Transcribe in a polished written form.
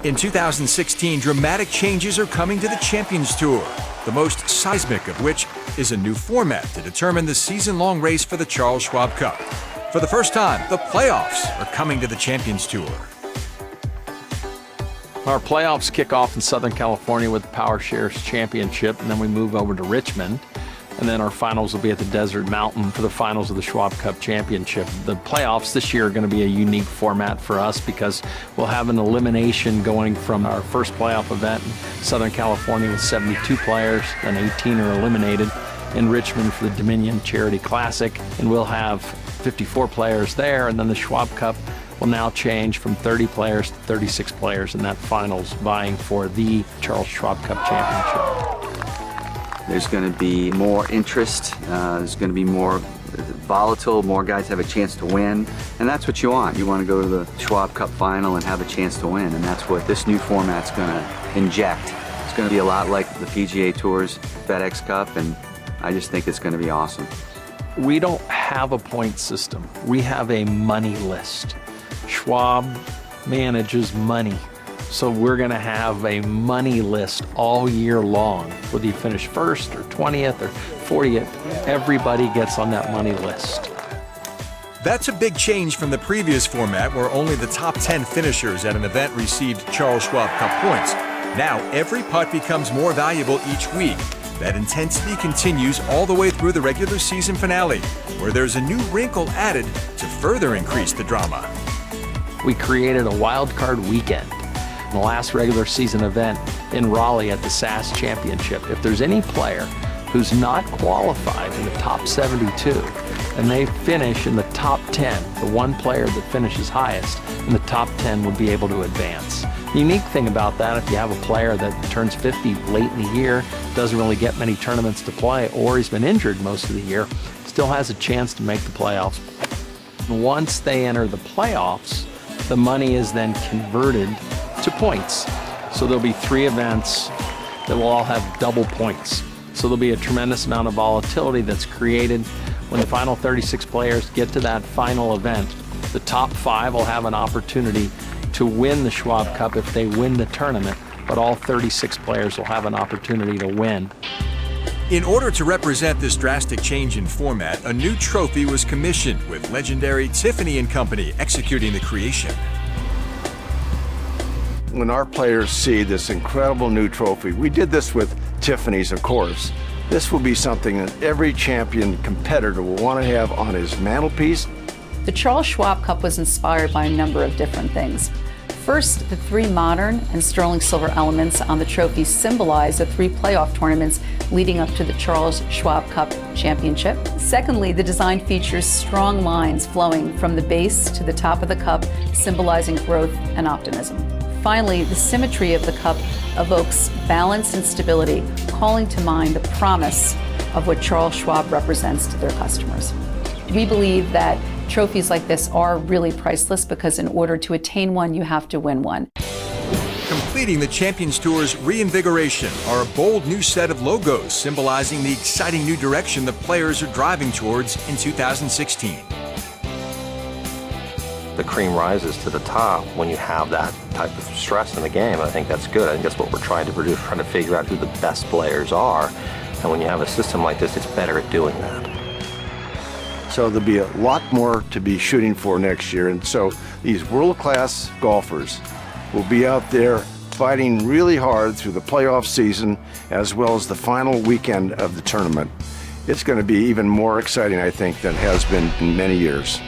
In 2016, dramatic changes are coming to the Champions Tour, the most seismic of which is a new format to determine the season-long race for the Charles Schwab Cup. For the first time, the playoffs are coming to the Champions Tour. Our playoffs kick off in Southern California with the Power Shares Championship, and then we move over to Richmond. And then our finals will be at the Desert Mountain for the finals of the Schwab Cup Championship. The playoffs this year are going to be a unique format for us because we'll have an elimination going from our first playoff event in Southern California with 72 players, then 18 are eliminated in Richmond for the Dominion Charity Classic, and we'll have 54 players there, and then the Schwab Cup will now change from 30 players to 36 players in that finals, vying for the Charles Schwab Cup Championship. There's going to be more interest, there's going to be more volatile, more guys have a chance to win, and that's what you want. You want to go to the Schwab Cup final and have a chance to win, and that's what this new format's going to inject. It's going to be a lot like the PGA Tour's FedEx Cup, and I just think it's going to be awesome. We don't have a point system. We have a money list. Schwab manages money. So we're going to have a money list all year long. Whether you finish first or 20th or 40th, everybody gets on that money list. That's a big change from the previous format where only the top 10 finishers at an event received Charles Schwab Cup points. Now every putt becomes more valuable each week. That intensity continues all the way through the regular season finale, where there's a new wrinkle added to further increase the drama. We created a wild card weekend. The last regular season event in Raleigh at the SAS Championship. If there's any player who's not qualified in the top 72 and they finish in the top 10, the one player that finishes highest in the top 10 would be able to advance. The unique thing about that, if you have a player that turns 50 late in the year, doesn't really get many tournaments to play, or he's been injured most of the year, still has a chance to make the playoffs. Once they enter the playoffs, the money is then converted to points. So there'll be 3 events that will all have double points. So there'll be a tremendous amount of volatility that's created. When the final 36 players get to that final event, the top 5 will have an opportunity to win the Schwab Cup if they win the tournament, but all 36 players will have an opportunity to win. In order to represent this drastic change in format, a new trophy was commissioned with legendary Tiffany & Company executing the creation. When our players see this incredible new trophy, we did this with Tiffany's, of course. This will be something that every champion competitor will want to have on his mantelpiece. The Charles Schwab Cup was inspired by a number of different things. First, the 3 modern and sterling silver elements on the trophy symbolize the 3 playoff tournaments leading up to the Charles Schwab Cup Championship. Secondly, the design features strong lines flowing from the base to the top of the cup, symbolizing growth and optimism. Finally, the symmetry of the cup evokes balance and stability, calling to mind the promise of what Charles Schwab represents to their customers. We believe that trophies like this are really priceless because in order to attain one, you have to win one. Completing the Champions Tour's reinvigoration are a bold new set of logos symbolizing the exciting new direction the players are driving towards in 2016. The cream rises to the top when you have that type of stress in the game. I think that's good. I think that's what we're trying to produce, trying to figure out who the best players are. And when you have a system like this, it's better at doing that. So there'll be a lot more to be shooting for next year. And so these world-class golfers will be out there fighting really hard through the playoff season as well as the final weekend of the tournament. It's going to be even more exciting, I think, than it has been in many years.